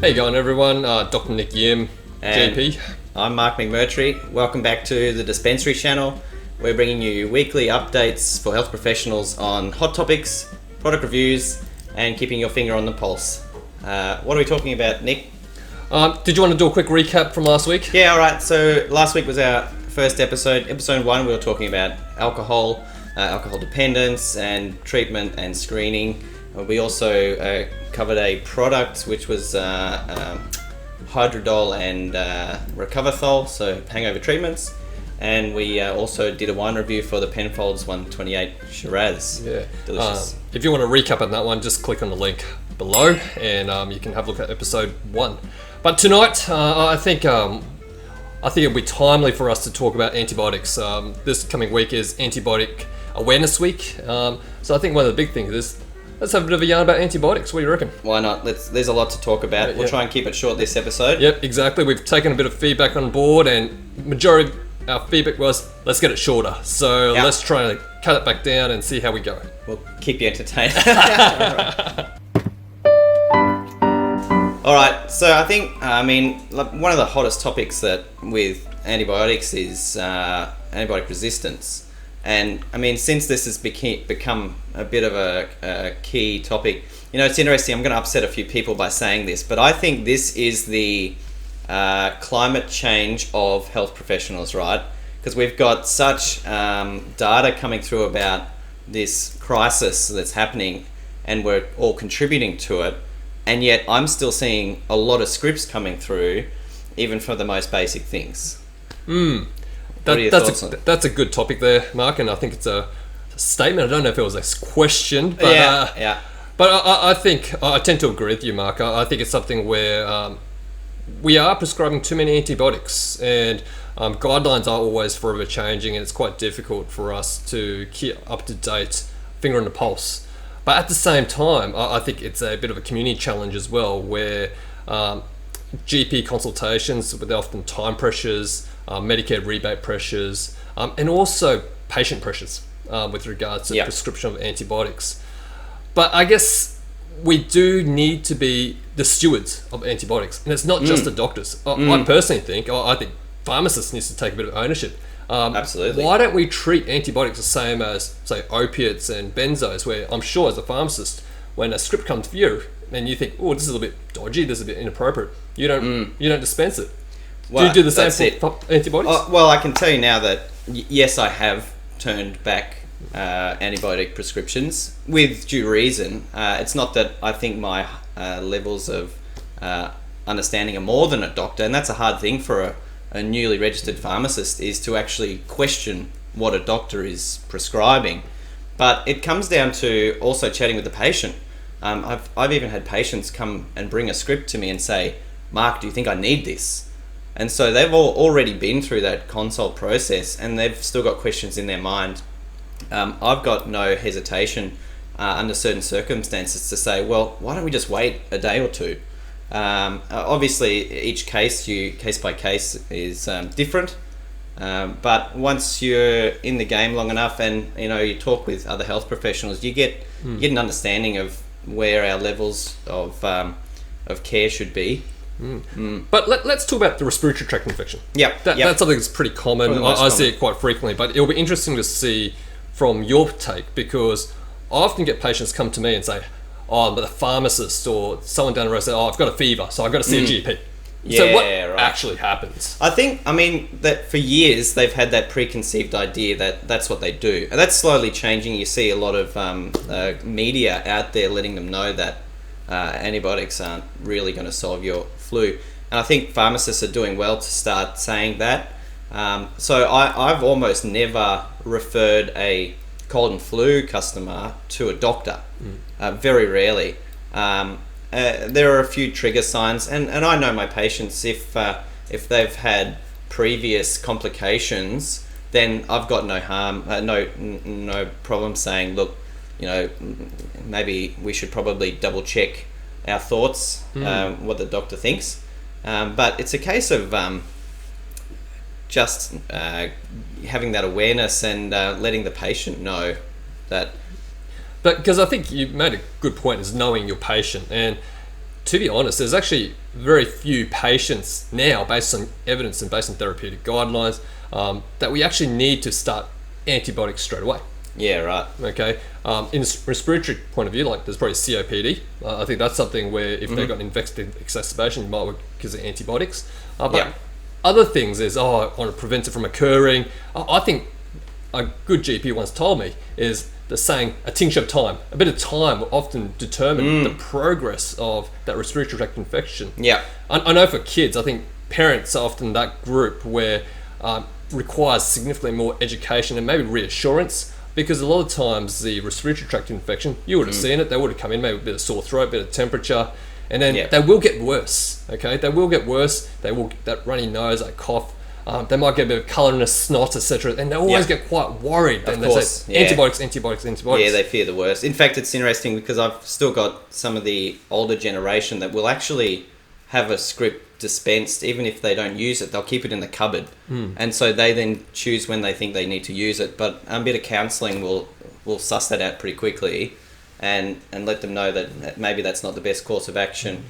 How you going, everyone? Dr. Nick Yim, And GP. I'm Mark McMurtrie. Welcome back to the Dispensary channel. We're bringing you weekly updates for health professionals on hot topics, product reviews, and keeping your finger on the pulse. What are we talking about, Nick? Did you want to do a quick recap from last week? Yeah, alright. So last week was our first episode. Episode 1, we were talking about alcohol, alcohol dependence, and treatment and screening. We also covered a product which was Hydrodol and Recoverthol, so hangover treatments. And we also did a wine review for the Penfolds 128 Shiraz. Yeah. Delicious. If you want to recap on that one, just click on the link below and you can have a look at episode 1. But tonight, I think it'll be timely for us to talk about antibiotics. This coming week is Antibiotic Awareness Week. So I think one of the big things is, let's have a bit of a yarn about antibiotics. What do you reckon? Why not? There's a lot to talk about. Yeah, we'll try and keep it short this episode. Yep, exactly. We've taken a bit of feedback on board, and majority of our feedback was, let's get it shorter. So Yep. let's try and cut it back down and see how we go. We'll keep you entertained. All right. So I think, one of the hottest topics that with antibiotics is antibiotic resistance. And I mean, since this has become a bit of a key topic, it's interesting. I'm going to upset a few people by saying this, but I think this is the climate change of health professionals, right? Because we've got such data coming through about this crisis that's happening, and we're all contributing to it. And yet, I'm still seeing a lot of scripts coming through, even for the most basic things. That's a good topic there, Mark, and I think it's a statement. I don't know if it was a question, but yeah. But I think I tend to agree with you, Mark. I think it's something where we are prescribing too many antibiotics, and guidelines are always forever changing, and it's quite difficult for us to keep up to date, finger on the pulse. But at the same time, I think it's a bit of a community challenge as well, where GP consultations with often time pressures, Medicare rebate pressures, and also patient pressures with regards to prescription of antibiotics. But I guess we do need to be the stewards of antibiotics, and it's not just the doctors. I personally think, I think pharmacists need to take a bit of ownership. Absolutely. Why don't we treat antibiotics the same as, say, opiates and benzos, where I'm sure as a pharmacist, when a script comes for you and you think, oh, this is a little bit dodgy, this is a bit inappropriate, you don't dispense it. Well, do you do the same for antibiotics? Well, I can tell you now that yes, I have turned back antibiotic prescriptions with due reason. It's not that I think my levels of understanding are more than a doctor, and that's a hard thing for a newly registered pharmacist, is to actually question what a doctor is prescribing. But it comes down to also chatting with the patient. I've even had patients come and bring a script to me and say, Mark, do you think I need this? And so they've already been through that consult process, and they've still got questions in their mind. I've got no hesitation under certain circumstances to say, well, why don't we just wait a day or two? Obviously, each case by case is different. But once you're in the game long enough, and you talk with other health professionals, you get an understanding of where our levels of care should be. But let's talk about the respiratory tract infection. That's something that's pretty common. I see it quite frequently, but it'll be interesting to see from your take, because I often get patients come to me and say, oh, but the pharmacist or someone down the road say, oh, I've got a fever, so I've got to see a GP. So what actually happens? I think, that for years they've had that preconceived idea that that's what they do. And that's slowly changing. You see a lot of media out there letting them know that antibiotics aren't really going to solve your flu. And I think pharmacists are doing well to start saying that. So I've almost never referred a cold and flu customer to a doctor. Very rarely. There are a few trigger signs, and I know my patients, if they've had previous complications, then I've got no harm, no problem saying, look, maybe we should probably double check our thoughts, what the doctor thinks. But it's a case of just having that awareness and letting the patient know that But because I think you made a good point, is knowing your patient. And to be honest, there's actually very few patients now, based on evidence and based on therapeutic guidelines, that we actually need to start antibiotics straight away. Yeah, right. Okay. In a respiratory point of view, like there's probably COPD. I think that's something where if they've got an infective exacerbation, you might work because of antibiotics. But other things is, I want to prevent it from occurring. I think a good GP once told me is the saying, a tincture of time. A bit of time will often determine the progress of that respiratory tract infection. Yeah. I know for kids, I think parents are often that group where requires significantly more education and maybe reassurance, because a lot of times the respiratory tract infection, you would have seen it, they would have come in maybe with a bit of sore throat, a bit of temperature, and then they will get worse, okay? They will get worse, they will get that runny nose, that cough, they might get a bit of colour in a snot, etc., and they always get quite worried. Then they say, antibiotics. Yeah, they fear the worst. In fact, it's interesting because I've still got some of the older generation that will actually have a script dispensed, even if they don't use it, they'll keep it in the cupboard, and so they then choose when they think they need to use it. But a bit of counselling will suss that out pretty quickly, and let them know that maybe that's not the best course of action.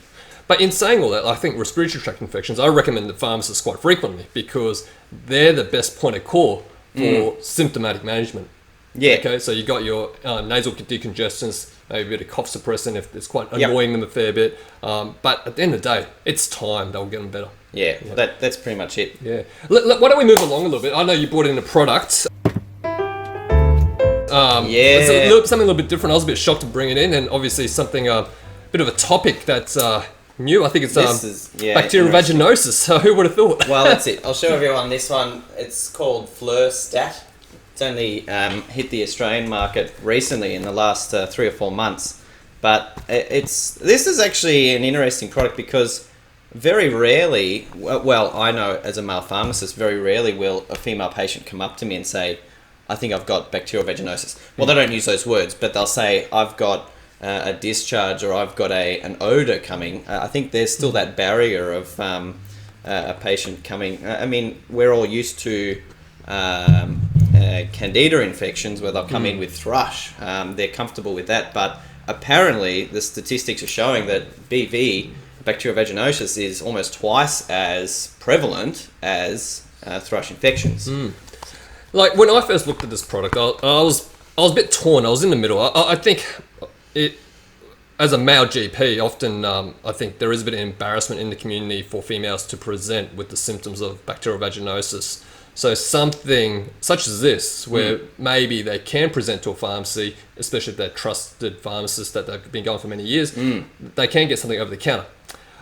But in saying all that, I think respiratory tract infections, I recommend the pharmacists quite frequently, because they're the best point of call for symptomatic management. Yeah. Okay, so you got your nasal decongestants, maybe a bit of cough suppressant if it's quite annoying them a fair bit. But at the end of the day, it's time they'll get them better. Yeah, that's pretty much it. Yeah. Why don't we move along a little bit? I know you brought in a product. It's something a little bit different. I was a bit shocked to bring it in, and obviously something a bit of a topic that's new. I think it's Bacteria Vaginosis. So who would have thought? Well, that's it. I'll show everyone this one. It's called Fleurstat. It's only hit the Australian market recently in the last 3 or 4 months, but this is actually an interesting product because very rarely, well, I know as a male pharmacist, very rarely will a female patient come up to me and say, I think I've got bacterial vaginosis. Well, they don't use those words, but they'll say, I've got a discharge, or I've got an odour coming. I think there's still that barrier of a patient coming. I mean, we're all used to candida infections where they'll come in with thrush. They're comfortable with that, but apparently the statistics are showing that BV, bacterial vaginosis, is almost twice as prevalent as thrush infections. Like when I first looked at this product, I was a bit torn. I was in the middle. I think it, as a male GP, often I think there is a bit of embarrassment in the community for females to present with the symptoms of bacterial vaginosis. So something such as this, where maybe they can present to a pharmacy, especially if they're trusted pharmacists that they've been going for many years, they can get something over the counter.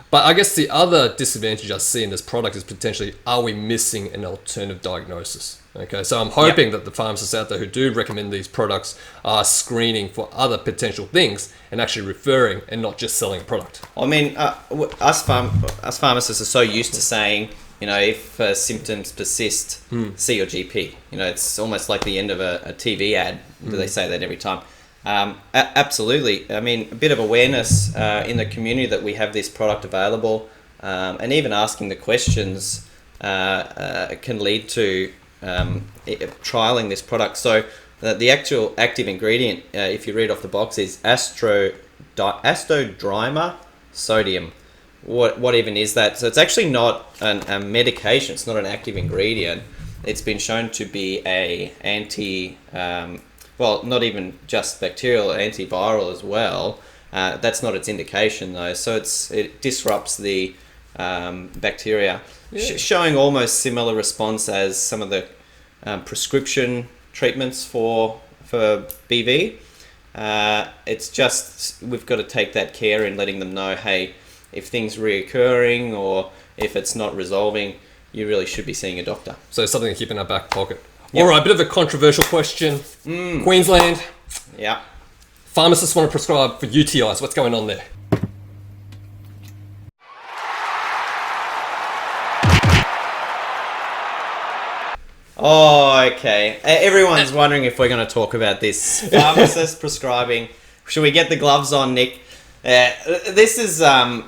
But I guess the other disadvantage I see in this product is potentially, are we missing an alternative diagnosis? Okay, so I'm hoping that the pharmacists out there who do recommend these products are screening for other potential things and actually referring and not just selling a product. I mean, us pharmacists are so used to saying, you know, if symptoms persist, see your GP. You know, it's almost like the end of a TV ad. Do they say that every time? Absolutely. I mean, a bit of awareness in the community that we have this product available, and even asking the questions can lead to trialing this product. So the actual active ingredient, if you read off the box, is astrodrimer sodium. What even is that? So it's actually not a medication. It's not an active ingredient. It's been shown to be a well, not even just bacterial, antiviral as well. That's not its indication though. So it disrupts the bacteria, showing almost similar response as some of the prescription treatments for BV. It's just we've got to take that care in letting them know, hey, if things reoccurring or if it's not resolving, you really should be seeing a doctor. So something to keep in our back pocket. Yep. All right, bit of a controversial question. Queensland. Yeah. Pharmacists want to prescribe for UTIs. What's going on there? Oh, okay. Everyone's wondering if we're going to talk about this. Pharmacist prescribing. Should we get the gloves on, Nick? This is a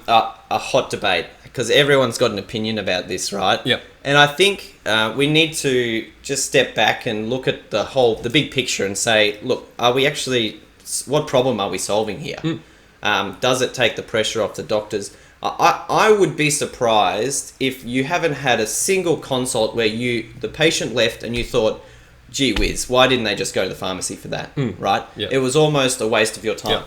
hot debate because everyone's got an opinion about this, right? Yep. And I think we need to just step back and look at the big picture and say, look, are we actually what problem are we solving here? Does it take the pressure off the doctors? I would be surprised if you haven't had a single consult where the patient left and you thought, gee whiz, why didn't they just go to the pharmacy for that, right? Yeah. It was almost a waste of your time. Yeah.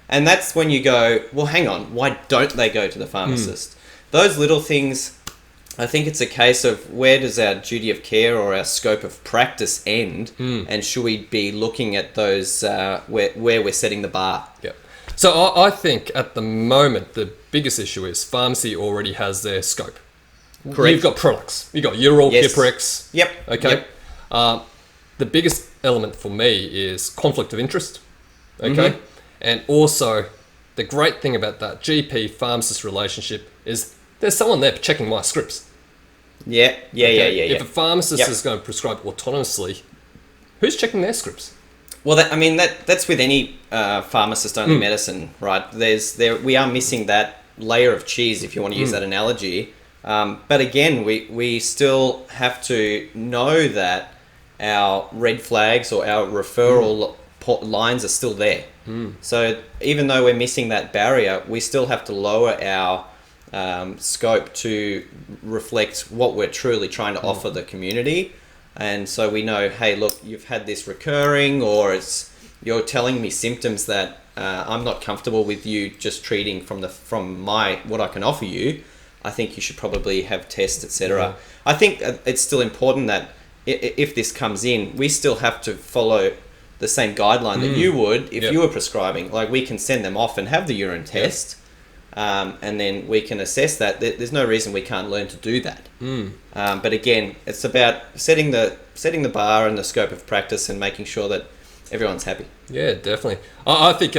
And that's when you go, well, hang on, why don't they go to the pharmacist? Those little things, I think it's a case of where does our duty of care or our scope of practice end, and should we be looking at those where we're setting the bar? Yeah. So I think at the moment, the biggest issue is pharmacy already has their scope. Correct. You've got products. You've got Urol, Yes. Piprex. Yep. Okay. Yep. The biggest element for me is conflict of interest. Okay. And also, the great thing about that GP-pharmacist relationship is there's someone there checking my scripts. Yeah. If a pharmacist Yep. is going to prescribe autonomously, who's checking their scripts? Well, that's with any pharmacist-only medicine, right? We are missing that layer of cheese, if you want to use that analogy. But again, we still have to know that our red flags or our referral lines are still there. So even though we're missing that barrier, we still have to lower our scope to reflect what we're truly trying to offer the community. And so we know, hey, look, you've had this recurring, or you're telling me symptoms that I'm not comfortable with you just treating from what I can offer you. I think you should probably have tests, etc. Yeah. I think it's still important that if this comes in, we still have to follow the same guideline that you would if you were prescribing. Like, we can send them off and have the urine test. And then we can assess that. There's no reason we can't learn to do that. But again, it's about setting the bar and the scope of practice and making sure that everyone's happy. Yeah, definitely. I think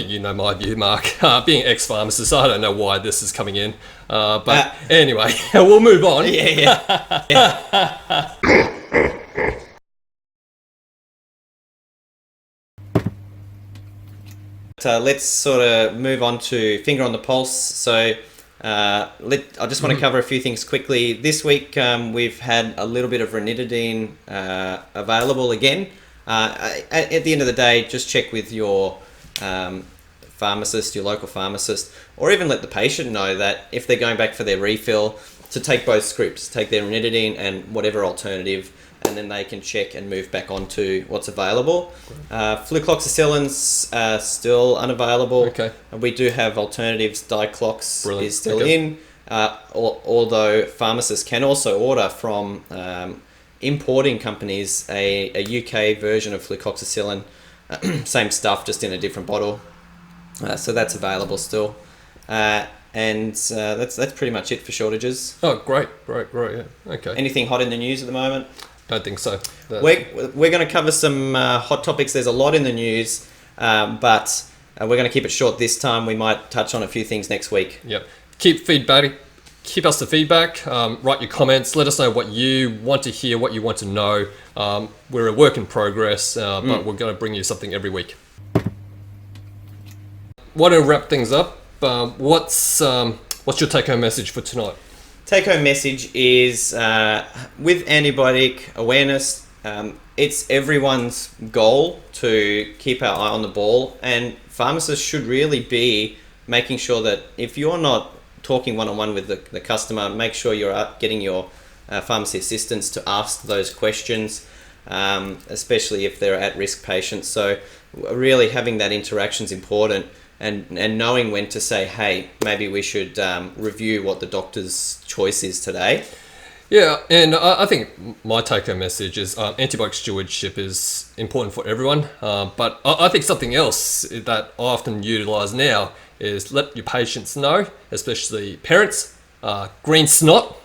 you know my view, Mark. Being ex-pharmacist, I don't know why this is coming in. But anyway, we'll move on. Yeah. Let's sort of move on to finger on the pulse. So I just want to cover a few things quickly. This week we've had a little bit of ranitidine available again. At the end of the day, just check with your pharmacist, your local pharmacist, or even let the patient know that if they're going back for their refill, to take both scripts, take their ranitidine and whatever alternative, and then they can check and move back onto what's available. Flucloxacillin's still unavailable. Okay. We do have alternatives. Diclox Brilliant. is still in, although pharmacists can also order from importing companies a UK version of flucloxacillin, same stuff, just in a different bottle. So that's available still. And that's pretty much it for shortages. Oh, great, yeah. Okay. Anything hot in the news at the moment? Don't think so. We're going to cover some hot topics. There's a lot in the news, but we're going to keep it short this time. We might touch on a few things next week. Yep. Keep us the feedback. Write your comments. Let us know what you want to hear, what you want to know. We're a work in progress, but we're going to bring you something every week. Want to wrap things up? What's your take-home message for tonight? Take-home message is with antibiotic awareness, it's everyone's goal to keep our eye on the ball, and pharmacists should really be making sure that if you're not talking one-on-one with the customer, make sure you're getting your pharmacy assistants to ask those questions, especially if they're at-risk patients. So really having that interaction is important. And knowing when to say, hey, maybe we should review what the doctor's choice is today. Yeah, and I think my take-home message is antibiotic stewardship is important for everyone. But I think something else that I often utilise now is let your patients know, especially parents, green snot,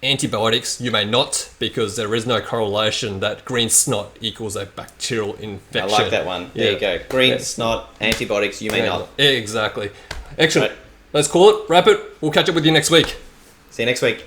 antibiotics, you may not, because there is no correlation that green snot equals a bacterial infection. I like that one. There you go. Green snot, antibiotics, you may not. Exactly. Excellent. Let's call it. Wrap it. We'll catch up with you next week. See you next week.